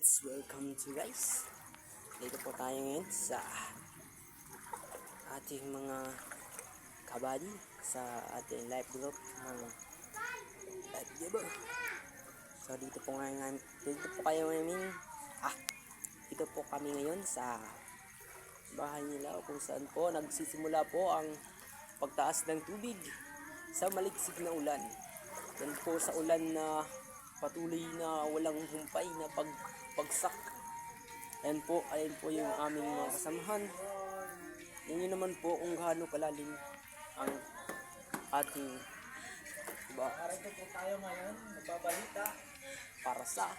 Let's welcome to guys. Dito po tayo ngayon sa ating mga kabady sa ating live group ng Life Giver. So dito po kami ngayon sa bahay nila kung saan po nagsisimula po ang pagtaas ng tubig sa maliksik na ulan. Yan po sa ulan na patuloy na walang humpay na pagsak. Ayan po yung aming mga kasamahan. Yan yun naman po kung gaano kalalim ang ating Narito po tayo ngayon, nagbabalita para sa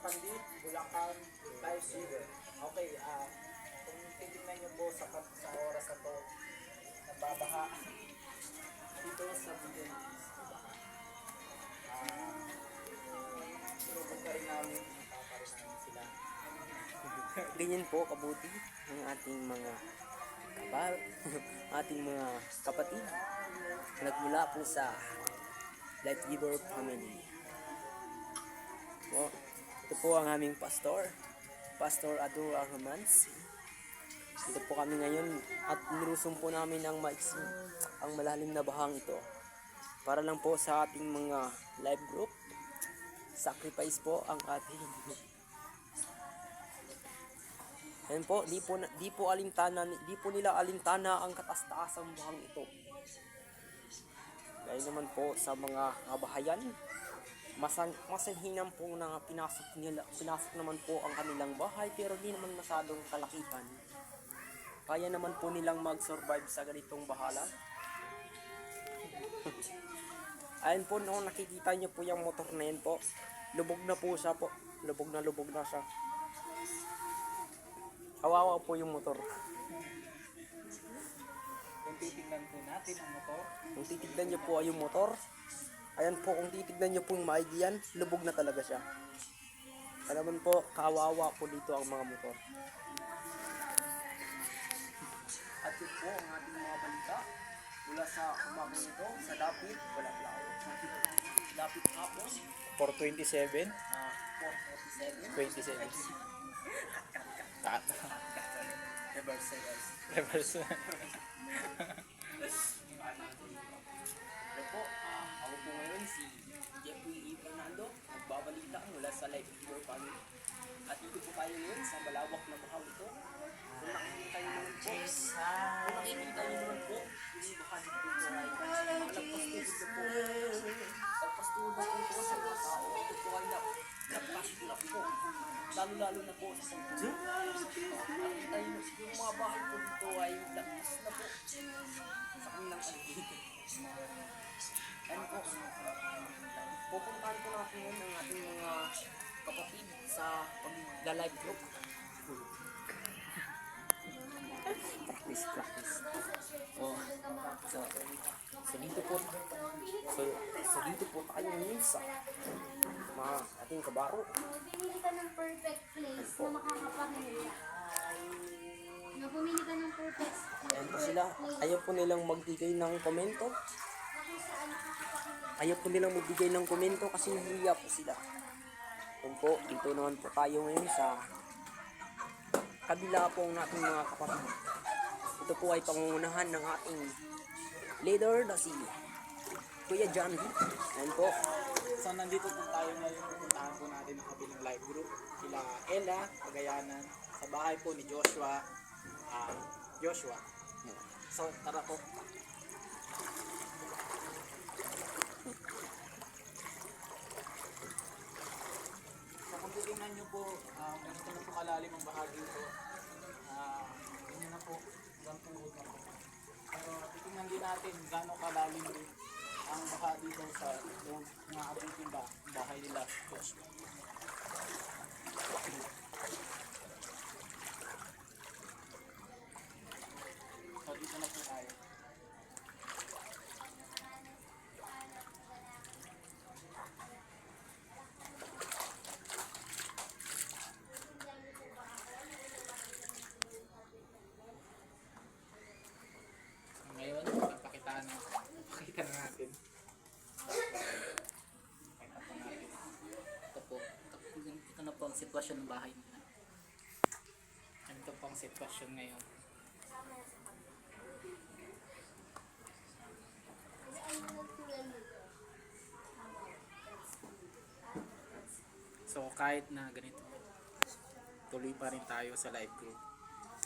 Pandit, Bulacan, Life Giver. Okay, kung titignan nyo po sa oras na to, nababaha dito sa Bigyan. Tulog ka rin namin, nakaparin namin sila. ganyan po kabuti ng ating mga ating mga kapatid nagmula po sa Life Giver family. Po, ito po ang aming Pastor Adora Romance. Dito po kami ngayon at nilusong po namin ang malalim na bahang ito para lang po sa ating mga live group. Sacrifice po ang ating ayan po, di po nila alintana ang kataas-taasang bahang ito. Dahil naman po sa mga kabahayan, masanhinang po na pinasok naman po ang kanilang bahay pero di naman masyadong kalakitan. Kaya naman po nilang mag-survive sa ganitong bahala. Ayun po, noong nakikita nyo po yung motor na yun po, lubog na po siya po. Lubog na siya. Kawawa po yung motor. Kung titignan po natin ang motor, Kung titignan nyo po ay yung motor, ayan po, kung titignan nyo po yung maigi yan, lubog na talaga siya. Kaya naman po, kawawa po dito ang mga motor. At yun po ang ating mga balita mula sa umagang ito, sa Dapit, Dapit hapon, 427, 4:47. 27. Reverse guys. Reverse. Ano po, ako po ngayon si Jeffrey E. Fernando, nagbabalita mula sa Life Giver family. At dito po tayo ngayon sa malawak na bahaw ito. Kung nakikita nyo naman po, yung baha dito po ay pagpastudo po sa mga tao. Ito po ay napastulap po. Lalo na po sa Santo. Nakikita nyo, yung mga bahay po dito ay lakas na po sa kanilang paligid. Ano po, pupuntahan po natin ngayon ang ating mga kapatid sa pag-live group. Practice. So dito po tayo ngayon sa mga ating kabaro. Pumili ka ng perfect place na makakapahinga. Pumili ka ng perfect place. Ayan po sila. Ayaw po nilang magbigay ng komento. Kasi nahiya po sila. Ayan po, dito naman po tayo ngayon sa kabila po ng ating mga kapatid. Ito po ay pangungunahan ng ating leader na si Kuya John. Ayan po. So nandito po tayo ngayon, pupuntahan po natin ang kabilang live group. Sila Ella, Cagayanan, sa bahay po ni Joshua. So tara po. So kung titingnan nyo po, ganito na po kalalim ang bahagi ito. Ganyan na po, hanggang tuhod na po. Pero titingnan din natin gano'ng kalalim din ang baha dito sa mga abutin bahay nila Joshua. So dito na po tayo. Ngayon, papakita na natin. Ito po, ito na sitwasyon ng bahay nila. Ito po ang sitwasyon ngayon. So kahit na ganito, tuloy pa rin tayo sa live group.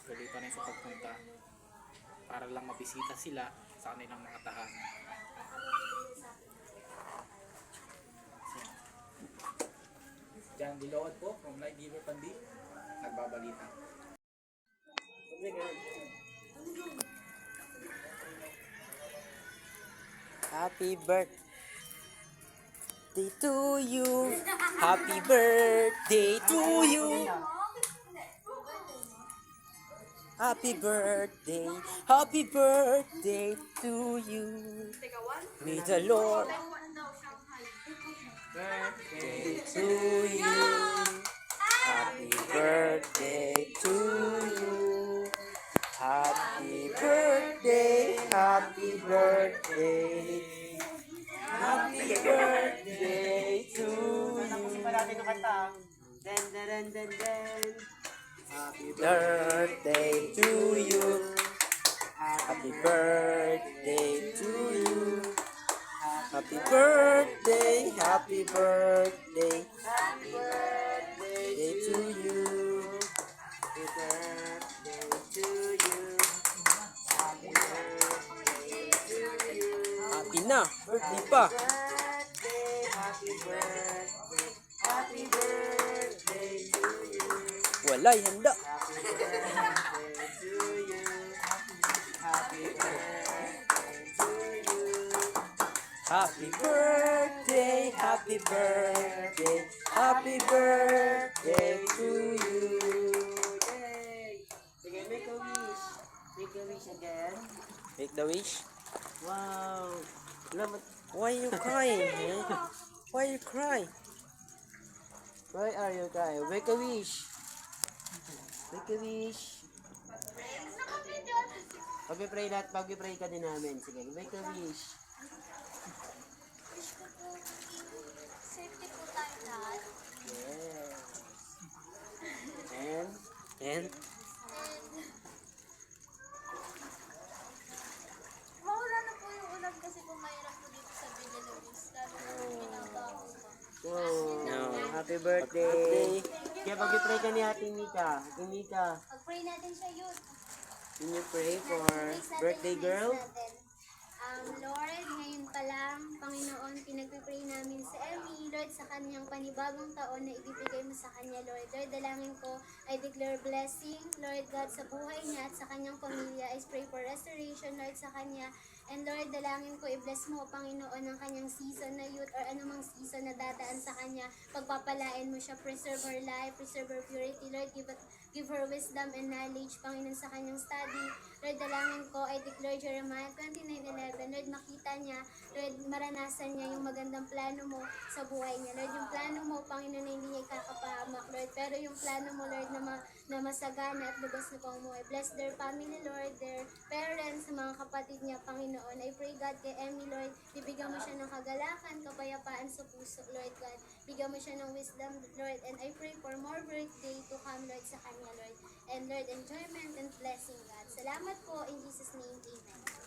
Tuloy pa rin sa pagpunta para lang mabisita sila sa kanilang mga tahanan. Diyan Diload po from Light Giver Pandi, nagbabalita. Happy birthday to you. Happy birthday to you. Happy birthday to you. May the Lord birthday to you. Happy birthday to you. Happy birthday, happy birthday. Happy birthday to you. Happy birthday to you. Happy birthday to you. Happy birthday, happy birthday. Happy birthday to you. Happy birthday to you. Happy birthday to you. Happy na, birthday pa. Happy birthday, happy birthday to you. Walay, handa. Happy birthday to you. Happy birthday to you. Happy birthday, happy birthday, happy birthday to you. Yay! Sige, make a wish. Make a wish again. Make the wish. Wow. Why you crying? Eh? Why you crying? Why are you crying? Make a wish. Make a wish. Pag-pray lahat, pag-pray ka din namin. Sige, make a wish. Safety po tayo lahat. Yes. And Mawala na po yung ulan kasi mahirap po dito sa Villalobos. Lalo na kung binabago pa. no. Happy birthday. Kaya pag-pray ka ni Ate Mika. Ate Mika, Pag-pray natin siya yun. can you pray for Please natin birthday yung girl? next natin. Lord, ngayon pa lang, Panginoon, pinagpipray namin sa Emmy, Lord, sa kanyang panibagong taon na ibibigay mo sa kanya, Lord. Lord, dalangin ko, I declare blessing, Lord God, sa buhay niya at sa kanyang pamilya. I pray for restoration, Lord, sa kanya. And Lord, dalangin ko, i-bless mo, Panginoon, ang kanyang season na youth or anumang season na dadaan sa kanya. Pagpapalain mo siya, preserve her life, preserve her purity, Lord, give her wisdom and knowledge, Panginoon, sa kanyang study. Lord, dalangin ko, I declare Jeremiah 29:11, Lord, makita niya, Lord, maranasan niya yung magandang plano mo sa buhay niya. Lord, yung plano mo, Panginoon, na hindi niya kakapahamak, Lord, pero yung plano mo, Lord, na masagana at lubos na pangumuhay. Bless their family, Lord, their parents, mga kapatid niya, Panginoon. I pray, God, kay Emmy, Lord, bibigyan mo siya ng kagalakan, kapayapaan sa puso, Lord God. Bigyan mo siya ng wisdom, Lord, and I pray for more birthday to come, Lord, sa kanya, Lord. And Lord, enjoyment and blessing, God. Salamat po, in Jesus' name, amen.